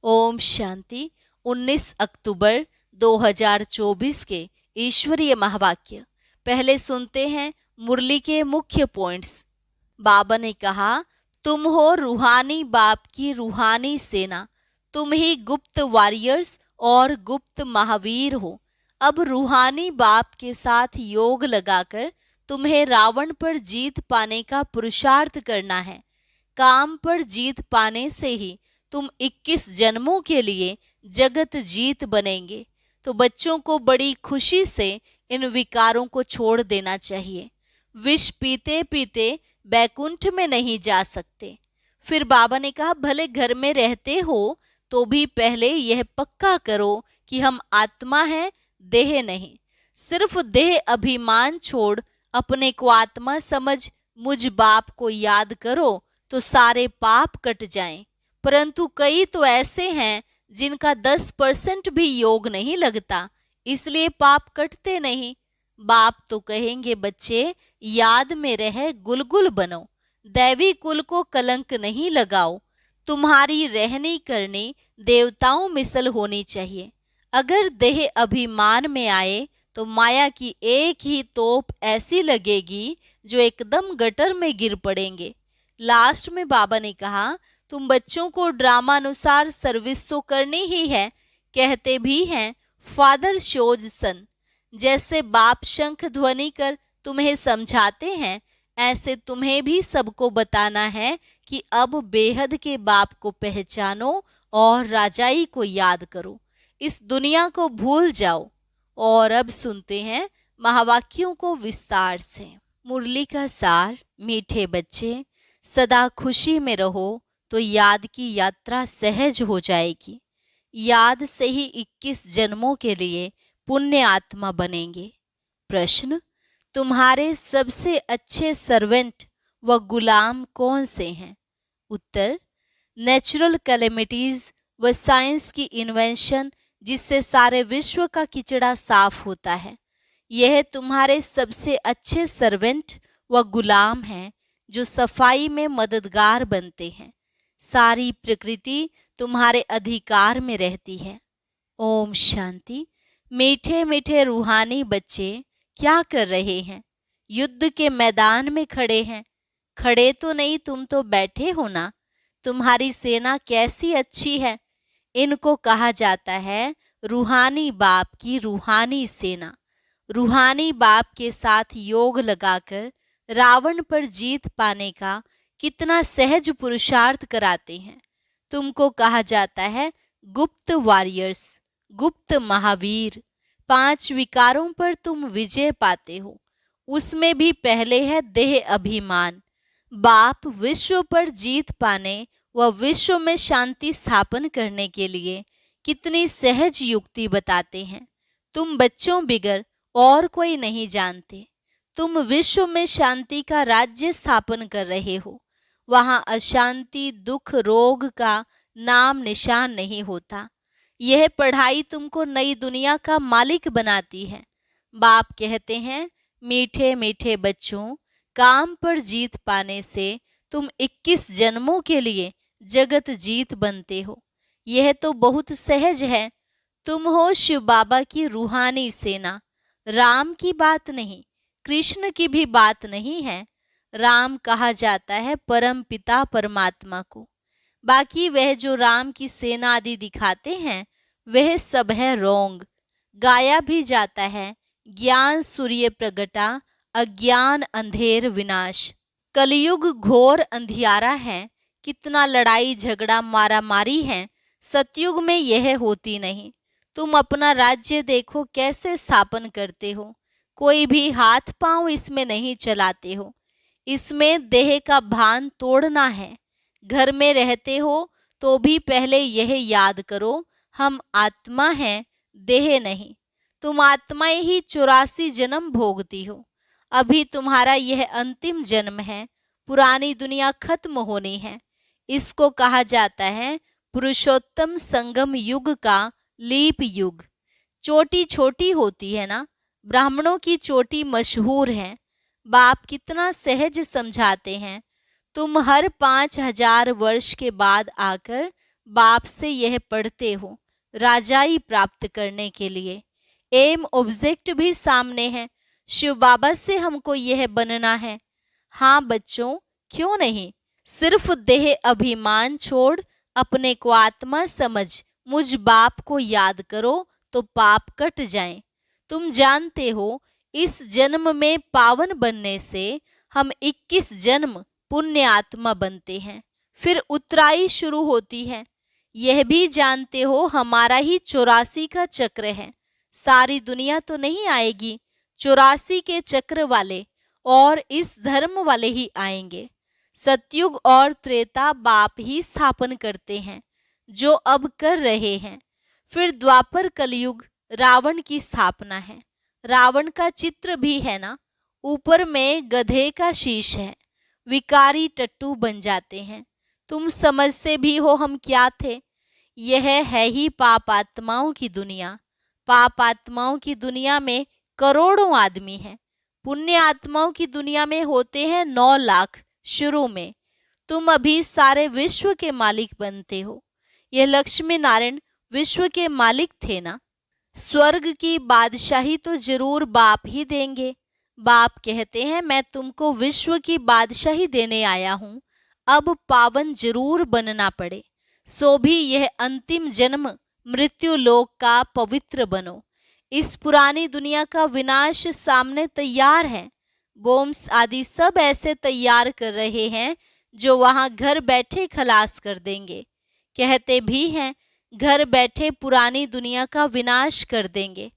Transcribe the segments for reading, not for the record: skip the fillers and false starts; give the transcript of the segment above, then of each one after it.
ओम शांति। 19 अक्टूबर 2024 के ईश्वरीय महावाक्य। पहले सुनते हैं मुरली के मुख्य पॉइंट्स। बाबा ने कहा, तुम हो रूहानी बाप की रूहानी सेना, तुम ही गुप्त वॉरियर्स और गुप्त महावीर हो। अब रूहानी बाप के साथ योग लगाकर तुम्हें रावण पर जीत पाने का पुरुषार्थ करना है। काम पर जीत पाने से ही तुम 21 जन्मों के लिए जगत जीत बनेंगे। तो बच्चों को बड़ी खुशी से इन विकारों को छोड़ देना चाहिए। विष पीते पीते बैकुंठ में नहीं जा सकते। फिर बाबा ने कहा, भले घर में रहते हो तो भी पहले यह पक्का करो कि हम आत्मा हैं, देह नहीं। सिर्फ देह अभिमान छोड़ अपने को आत्मा समझ मुझ बाप को याद करो तो सारे पाप कट जाएं। परंतु कई तो ऐसे हैं जिनका 10% भी योग नहीं लगता, इसलिए पाप कटते नहीं। बाप तो कहेंगे, बच्चे याद में रह गुलगुल बनो, दैवी कुल को कलंक नहीं लगाओ। तुम्हारी रहनी करनी देवताओं मिसल होनी चाहिए। अगर देह अभिमान में आए तो माया की एक ही तोप ऐसी लगेगी जो एकदम गटर में गिर पड़ेंगे। लास्ट में बाबा ने कहा, तुम बच्चों को ड्रामा अनुसार सर्विस तो करनी ही है। कहते भी हैं फादर शोज सन। जैसे बाप शंख ध्वनि कर तुम्हें समझाते हैं, ऐसे तुम्हें भी सबको बताना है कि अब बेहद के बाप को पहचानो और राजाई को याद करो। इस दुनिया को भूल जाओ। और अब सुनते हैं महावाक्यों को विस्तार से। मुरली का सार। मीठे बच्चे, सदा खुशी में रहो तो याद की यात्रा सहज हो जाएगी। याद से ही 21 जन्मों के लिए पुण्य आत्मा बनेंगे। प्रश्न, तुम्हारे सबसे अच्छे सर्वेंट व गुलाम कौन से हैं? उत्तर, नेचुरल कैलेमिटीज व साइंस की इन्वेंशन जिससे सारे विश्व का किचड़ा साफ होता है, यह तुम्हारे सबसे अच्छे सर्वेंट व गुलाम हैं जो सफाई में मददगार बनते हैं। सारी प्रकृति तुम्हारे अधिकार में रहती है। ओम शांति। मीठे मीठे रूहानी बच्चे क्या कर रहे हैं? युद्ध के मैदान में खड़े हैं। खड़े तो नहीं, तुम तो बैठे हो ना। तुम्हारी सेना कैसी अच्छी है। इनको कहा जाता है रूहानी बाप की रूहानी सेना। रूहानी बाप के साथ योग लगाकर रावण पर जीत पाने का कितना सहज पुरुषार्थ कराते हैं। तुमको कहा जाता है गुप्त वॉरियर्स, गुप्त महावीर। 5 विकारों पर तुम विजय पाते हो। उसमें भी पहले है देह अभिमान। बाप विश्व पर जीत पाने व विश्व में शांति स्थापन करने के लिए कितनी सहज युक्ति बताते हैं। तुम बच्चों बिगर और कोई नहीं जानते। तुम विश्व में शांति का राज्य स्थापन कर रहे हो। वहां अशांति, दुख, रोग का नाम निशान नहीं होता। यह पढ़ाई तुमको नई दुनिया का मालिक बनाती है। बाप कहते हैं, मीठे मीठे बच्चों, काम पर जीत पाने से तुम 21 जन्मों के लिए जगत जीत बनते हो। यह तो बहुत सहज है। तुम हो शिव बाबा की रूहानी सेना। राम की बात नहीं, कृष्ण की भी बात नहीं है। राम कहा जाता है परम पिता परमात्मा को। बाकी वह जो राम की सेना आदि दिखाते हैं वह सब है रोंग। गाया भी जाता है, ज्ञान सूर्य प्रगटा, अज्ञान अंधेर विनाश। कलयुग घोर अंधियारा है। कितना लड़ाई झगड़ा मारा मारी है। सतयुग में यह होती नहीं। तुम अपना राज्य देखो कैसे स्थापन करते हो। कोई भी हाथ पांव इसमें नहीं चलाते हो। इसमें देह का भान तोड़ना है। घर में रहते हो तो भी पहले यह याद करो, हम आत्मा हैं, देह नहीं। तुम आत्माएं ही 84 जन्म भोगती हो। अभी तुम्हारा यह अंतिम जन्म है। पुरानी दुनिया खत्म होनी है। इसको कहा जाता है पुरुषोत्तम संगम युग का लीप युग। चोटी छोटी होती है ना। ब्राह्मणों की चोटी मशहूर है। बाप कितना सहज समझाते हैं। तुम हर 5000 वर्ष के बाद आकर बाप से यह पढ़ते हो राजाई प्राप्त करने के लिए। एम ऑब्जेक्ट भी सामने है, शिव बाबा से हमको यह बनना है। हाँ बच्चों, क्यों नहीं। सिर्फ देह अभिमान छोड़ अपने को आत्मा समझ मुझ बाप को याद करो तो पाप कट जाएं। तुम जानते हो इस जन्म में पावन बनने से हम 21 जन्म पुण्य आत्मा बनते हैं, फिर उतराई शुरू होती है। यह भी जानते हो हमारा ही 84 का चक्र है। सारी दुनिया तो नहीं आएगी, 84 के चक्र वाले और इस धर्म वाले ही आएंगे। सतयुग और त्रेता बाप ही स्थापन करते हैं, जो अब कर रहे हैं। फिर द्वापर कलयुग रावण की स्थापना है। रावण का चित्र भी है ना, ऊपर में गधे का शीश है। विकारी टट्टू बन जाते हैं। तुम समझते भी हो हम क्या थे। यह है ही पाप आत्माओं की दुनिया। पाप आत्माओं की दुनिया में करोड़ों आदमी हैं। पुण्य आत्माओं की दुनिया में होते हैं 9 लाख शुरू में। तुम अभी सारे विश्व के मालिक बनते हो। यह लक्ष्मी नारायण विश्व के मालिक थे ना। स्वर्ग की बादशाही तो जरूर बाप ही देंगे। बाप कहते हैं मैं तुमको विश्व की बादशाही देने आया हूँ, अब पावन जरूर बनना पड़े, सो भी यह अंतिम जन्म मृत्यु लोक का पवित्र बनो। इस पुरानी दुनिया का विनाश सामने तैयार है। बोम्स आदि सब ऐसे तैयार कर रहे हैं जो वहां घर बैठे खलास कर देंगे। कहते भी हैं घर बैठे पुरानी दुनिया का विनाश कर देंगे।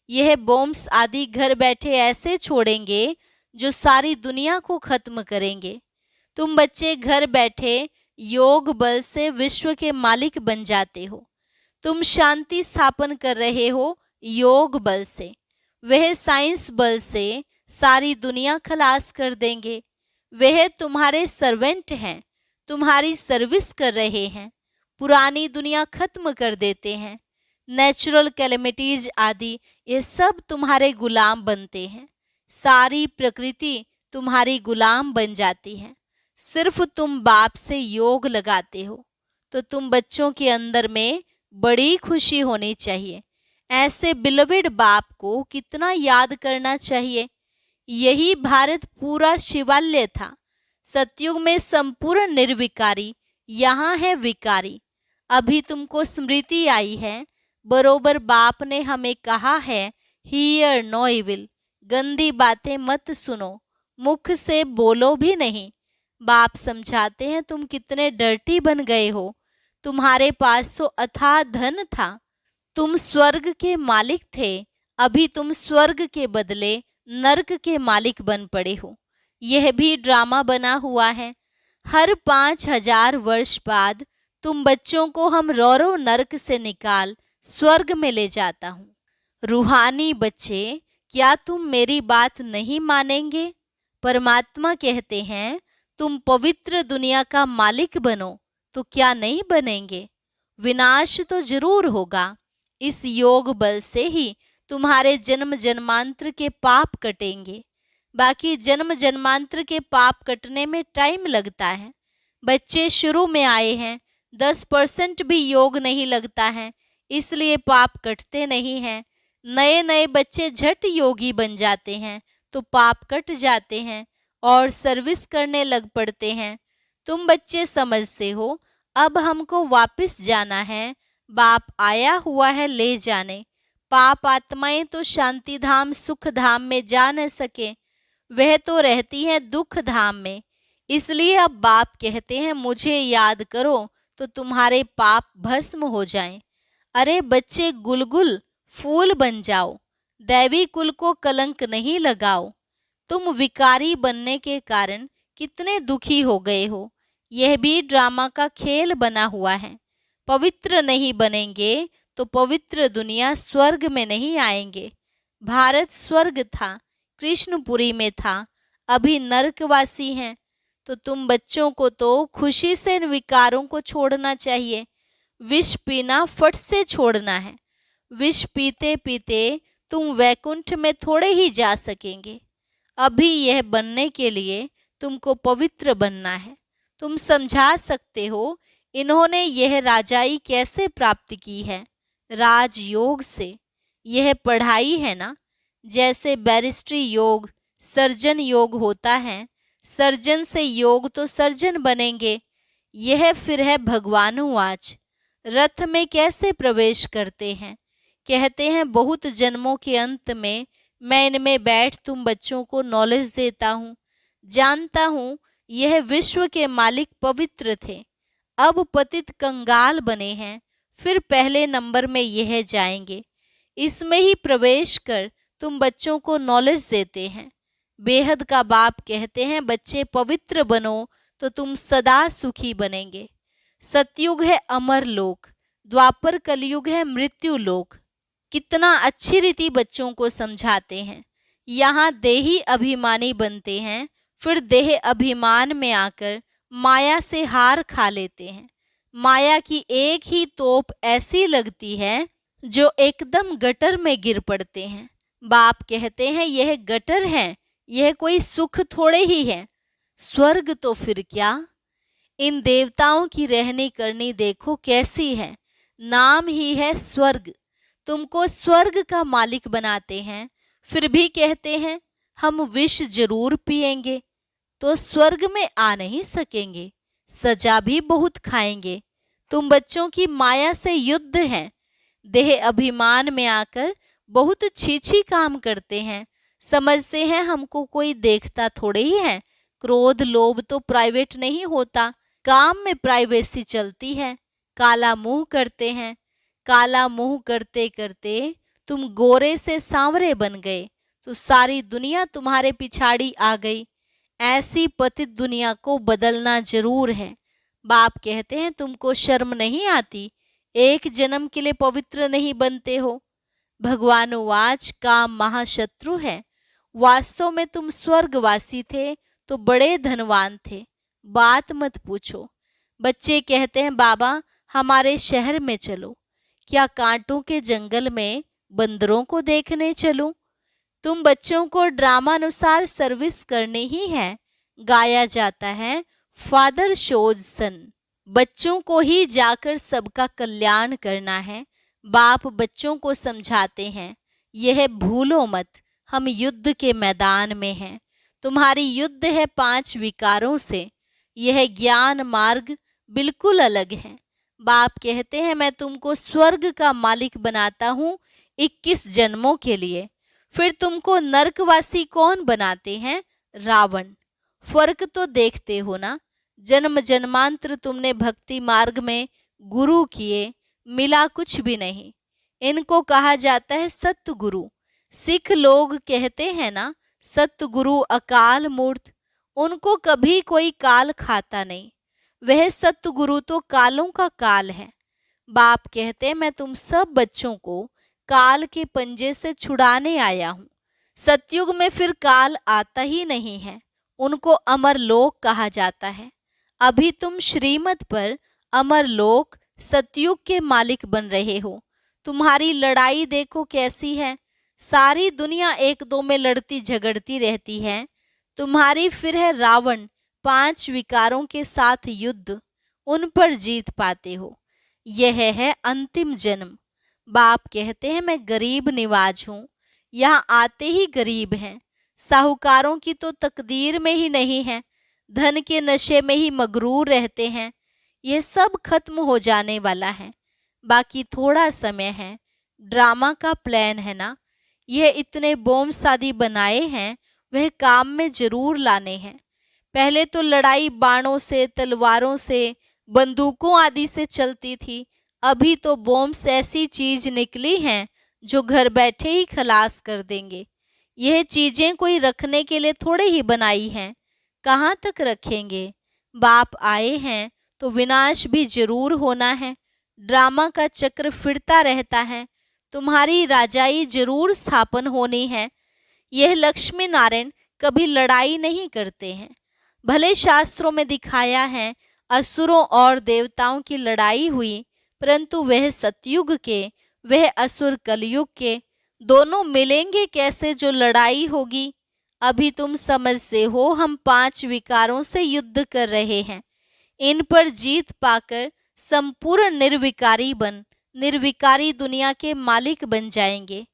यह बोम्स आदि घर बैठे ऐसे छोड़ेंगे जो सारी दुनिया को खत्म करेंगे। तुम बच्चे घर बैठे योग बल से विश्व के मालिक बन जाते हो। तुम शांति स्थापन कर रहे हो योग बल से। वह साइंस बल से सारी दुनिया खलास कर देंगे। वह तुम्हारे सर्वेंट हैं, तुम्हारी सर्विस कर रहे हैं। पुरानी दुनिया खत्म कर देते हैं। नेचुरल कैलेमिटीज आदि ये सब तुम्हारे गुलाम बनते हैं। सारी प्रकृति तुम्हारी गुलाम बन जाती है। सिर्फ तुम बाप से योग लगाते हो तो तुम बच्चों के अंदर में बड़ी खुशी होनी चाहिए। ऐसे बिलवेड बाप को कितना याद करना चाहिए। यही भारत पूरा शिवालय था। सतयुग में संपूर्ण निर्विकारी, यहाँ है विकारी। अभी तुमको स्मृति आई है, बरोबर बाप ने हमें कहा है हियर नो इविल, गंदी बातें मत सुनो, मुख से बोलो भी नहीं। बाप समझाते हैं तुम कितने डर्टी बन गए हो। तुम्हारे पास तो अथाह धन था, तुम स्वर्ग के मालिक थे, अभी तुम स्वर्ग के बदले नरक के मालिक बन पड़े हो। यह भी ड्रामा बना हुआ है। हर 5000 वर्ष बाद तुम बच्चों को हम रौरव नरक से निकाल स्वर्ग में ले जाता हूँ। रूहानी बच्चे, क्या तुम मेरी बात नहीं मानेंगे? परमात्मा कहते हैं तुम पवित्र दुनिया का मालिक बनो, तो क्या नहीं बनेंगे? विनाश तो जरूर होगा। इस योग बल से ही तुम्हारे जन्म जन्मांतर के पाप कटेंगे। बाकी जन्म जन्मांतर के पाप कटने में टाइम लगता है। बच्चे शुरू में आए हैं, 10% भी योग नहीं लगता है, इसलिए पाप कटते नहीं हैं। नए नए बच्चे झट योगी बन जाते हैं तो पाप कट जाते हैं और सर्विस करने लग पड़ते हैं। तुम बच्चे समझते हो अब हमको वापस जाना है, बाप आया हुआ है ले जाने। पाप आत्माएं तो शांति धाम सुख धाम में जा न सके, वह तो रहती है दुख धाम में। इसलिए अब बाप कहते हैं मुझे याद करो तो तुम्हारे पाप भस्म हो जाएं। अरे बच्चे, गुलगुल फूल बन जाओ, दैवी कुल को कलंक नहीं लगाओ। तुम विकारी बनने के कारण कितने दुखी हो गए हो। यह भी ड्रामा का खेल बना हुआ है। पवित्र नहीं बनेंगे तो पवित्र दुनिया स्वर्ग में नहीं आएंगे। भारत स्वर्ग था, कृष्णपुरी में था, अभी नरकवासी हैं। तो तुम बच्चों को तो खुशी से इन विकारों को छोड़ना चाहिए। विष पीना फट से छोड़ना है। विष पीते पीते तुम वैकुंठ में थोड़े ही जा सकेंगे। अभी यह बनने के लिए तुमको पवित्र बनना है। तुम समझा सकते हो इन्होंने यह राजाई कैसे प्राप्त की है? राजयोग से। यह पढ़ाई है ना। जैसे बैरिस्ट्री योग, सर्जन योग होता है, सर्जन से योग तो सर्जन बनेंगे। यह फिर है भगवानुवाच। रथ में कैसे प्रवेश करते हैं? कहते हैं बहुत जन्मों के अंत में मैं इनमें बैठ तुम बच्चों को नॉलेज देता हूँ। जानता हूँ यह विश्व के मालिक पवित्र थे, अब पतित कंगाल बने हैं, फिर पहले नंबर में यह जाएंगे। इसमें ही प्रवेश कर तुम बच्चों को नॉलेज देते हैं। बेहद का बाप कहते हैं बच्चे पवित्र बनो तो तुम सदा सुखी बनेंगे। सतयुग है अमर लोक, द्वापर कलयुग है मृत्यु लोक। कितना अच्छी रीति बच्चों को समझाते हैं। यहाँ देही अभिमानी बनते हैं, फिर देह अभिमान में आकर माया से हार खा लेते हैं। माया की एक ही तोप ऐसी लगती है जो एकदम गटर में गिर पड़ते हैं। बाप कहते हैं यह गटर है, यह कोई सुख थोड़े ही है। स्वर्ग तो फिर क्या। इन देवताओं की रहनी करनी देखो कैसी है। नाम ही है स्वर्ग। तुमको स्वर्ग का मालिक बनाते हैं, फिर भी कहते हैं हम विष जरूर पिएंगे तो स्वर्ग में आ नहीं सकेंगे, सजा भी बहुत खाएंगे। तुम बच्चों की माया से युद्ध है। देह अभिमान में आकर बहुत छीछी काम करते हैं। समझते हैं हमको कोई देखता थोड़े ही है। क्रोध लोभ तो प्राइवेट नहीं होता, काम में प्राइवेसी चलती है। काला मुंह करते हैं। काला मुंह करते करते तुम गोरे से सांवरे बन गए तो सारी दुनिया तुम्हारे पिछाड़ी आ गई। ऐसी पतित दुनिया को बदलना जरूर है। बाप कहते हैं तुमको शर्म नहीं आती? एक जन्म के लिए पवित्र नहीं बनते हो। भगवानुवाच काम महाशत्रु है। वास्तव में तुम स्वर्गवासी थे तो बड़े धनवान थे, बात मत पूछो। बच्चे कहते हैं बाबा हमारे शहर में चलो। क्या कांटों के जंगल में बंदरों को देखने चलूं? तुम बच्चों को ड्रामानुसार सर्विस करनी ही है। गाया जाता है फादर शोज सन। बच्चों को ही जाकर सबका कल्याण करना है। बाप बच्चों को समझाते हैं यह भूलो मत, हम युद्ध के मैदान में हैं। तुम्हारी युद्ध है 5 विकारों से। यह ज्ञान मार्ग बिल्कुल अलग है। बाप कहते हैं मैं तुमको स्वर्ग का मालिक बनाता हूँ 21 जन्मों के लिए। फिर तुमको नरकवासी कौन बनाते हैं? रावण। फर्क तो देखते हो ना। जन्म जन्मांतर तुमने भक्ति मार्ग में गुरु किए, मिला कुछ भी नहीं। इनको कहा जाता है सत्य गुरु। सिख लोग कहते हैं ना सत्य गुरु अकाल मूर्त। उनको कभी कोई काल खाता नहीं। वह सत्य गुरु तो कालों का काल है। बाप कहते मैं तुम सब बच्चों को काल के पंजे से छुड़ाने आया हूँ। सतयुग में फिर काल आता ही नहीं है। उनको अमर लोक कहा जाता है। अभी तुम श्रीमत पर अमर लोक सतयुग के मालिक बन रहे हो। तुम्हारी लड़ाई देखो कैसी है। सारी दुनिया एक दो में लड़ती झगड़ती रहती है। तुम्हारी फिर है रावण 5 विकारों के साथ युद्ध, उन पर जीत पाते हो। यह है अंतिम जन्म। बाप कहते हैं मैं गरीब निवाज हूँ। यहाँ आते ही गरीब हैं। साहूकारों की तो तकदीर में ही नहीं है। धन के नशे में ही मगरूर रहते हैं। यह सब खत्म हो जाने वाला है। बाकी थोड़ा समय है। ड्रामा का प्लान है ना। यह इतने बॉम्ब शादी बनाए हैं, वह काम में जरूर लाने हैं। पहले तो लड़ाई बाणों से, तलवारों से, बंदूकों आदि से चलती थी। अभी तो बॉम्ब्स ऐसी चीज निकली हैं जो घर बैठे ही खलास कर देंगे। यह चीजें कोई रखने के लिए थोड़े ही बनाई हैं। कहाँ तक रखेंगे? बाप आए हैं तो विनाश भी जरूर होना है। ड्रामा का चक्र फिरता रहता है। तुम्हारी राजाई जरूर स्थापन होनी है। यह लक्ष्मी नारायण कभी लड़ाई नहीं करते हैं। भले शास्त्रों में दिखाया है असुरों और देवताओं की लड़ाई हुई, परंतु वह सतयुग के, वह असुर कलयुग के, दोनों मिलेंगे कैसे जो लड़ाई होगी? अभी तुम समझते हो हम 5 विकारों से युद्ध कर रहे हैं। इन पर जीत पाकर संपूर्ण निर्विकारी बन निर्विकारी दुनिया के मालिक बन जाएंगे।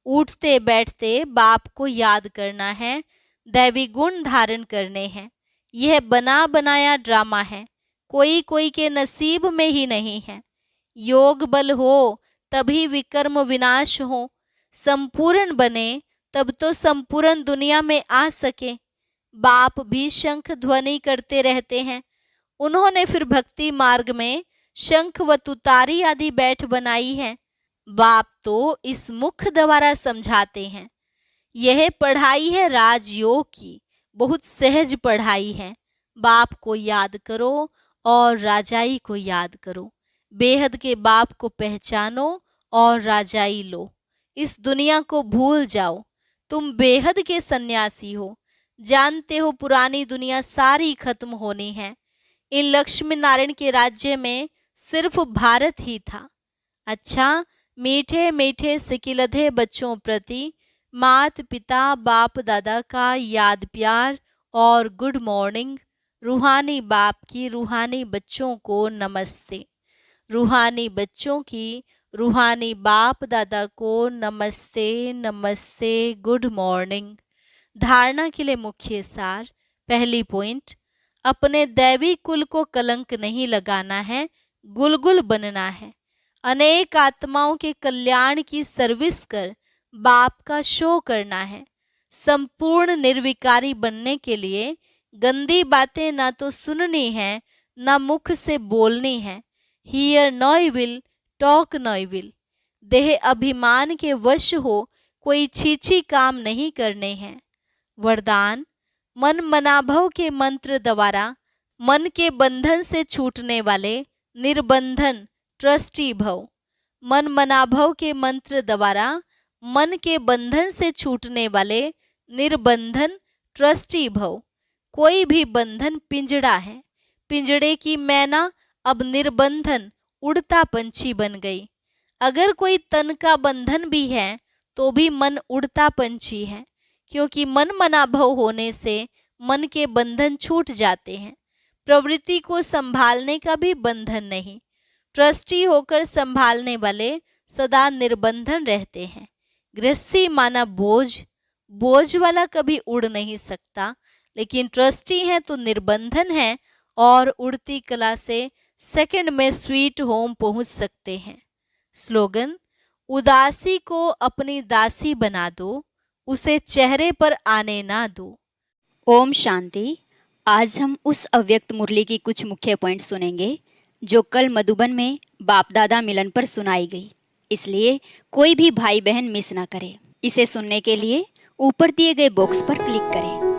उठते बैठते बाप को याद करना है, दैवी गुण धारण करने हैं। यह बना बनाया ड्रामा है, कोई कोई के नसीब में ही नहीं है। योग बल हो तभी विकर्म विनाश हो, संपूर्ण बने तब तो संपूर्ण दुनिया में आ सके। बाप भी शंख ध्वनि करते रहते हैं। उन्होंने फिर भक्ति मार्ग में शंख व तुतारी आदि बैठ बनाई है। बाप तो इस मुख द्वारा समझाते हैं। यह पढ़ाई है राजयोग की, बहुत सहज पढ़ाई है। बाप को याद करो और राजाई को याद करो। बेहद के बाप को पहचानो और राजाई लो। इस दुनिया को भूल जाओ। तुम बेहद के सन्यासी हो। जानते हो पुरानी दुनिया सारी खत्म होनी है। इन लक्ष्मी नारायण के राज्य में सिर्फ भारत ही था। अच्छा, मीठे मीठे सिकिलधे बच्चों प्रति मात पिता बाप दादा का याद प्यार और गुड मॉर्निंग। रूहानी बाप की रूहानी बच्चों को नमस्ते। रूहानी बच्चों की रूहानी बाप दादा को नमस्ते नमस्ते, गुड मॉर्निंग। धारणा के लिए मुख्य सार। पहली पॉइंट, अपने दैवी कुल को कलंक नहीं लगाना है, गुलगुल बनना है। अनेक आत्माओं के कल्याण की सर्विस कर बाप का शो करना है। संपूर्ण निर्विकारी बनने के लिए गंदी बातें ना तो सुननी है, ना मुख से बोलनी है। Hear no evil, talk no evil. देह अभिमान के वश हो कोई छीछी काम नहीं करने हैं। वरदान, मन मनाभव के मंत्र द्वारा मन के बंधन से छूटने वाले निर्बंधन ट्रस्टी भव। मन मनाभव के मंत्र द्वारा मन के बंधन से छूटने वाले निर्बंधन ट्रस्टी भव। कोई भी बंधन पिंजड़ा है। पिंजड़े की मैना अब निर्बंधन उड़ता पंछी बन गई। अगर कोई तन का बंधन भी है तो भी मन उड़ता पंछी है, क्योंकि मन मनाभव होने से मन के बंधन छूट जाते हैं। प्रवृत्ति को संभालने का भी बंधन नहीं। ट्रस्टी होकर संभालने वाले सदा निर्बंधन रहते हैं। गृहस्थी माना बोझ, बोझ वाला कभी उड़ नहीं सकता, लेकिन ट्रस्टी है तो निर्बंधन है और उड़ती कला से सेकंड में स्वीट होम पहुंच सकते हैं। स्लोगन, उदासी को अपनी दासी बना दो, उसे चेहरे पर आने ना दो। ओम शांति। आज हम उस अव्यक्त मुरली की कुछ मुख्य पॉइंट सुनेंगे जो कल मधुबन में बाप दादा मिलन पर सुनाई गई। इसलिए कोई भी भाई बहन मिस ना करे। इसे सुनने के लिए ऊपर दिए गए बॉक्स पर क्लिक करें।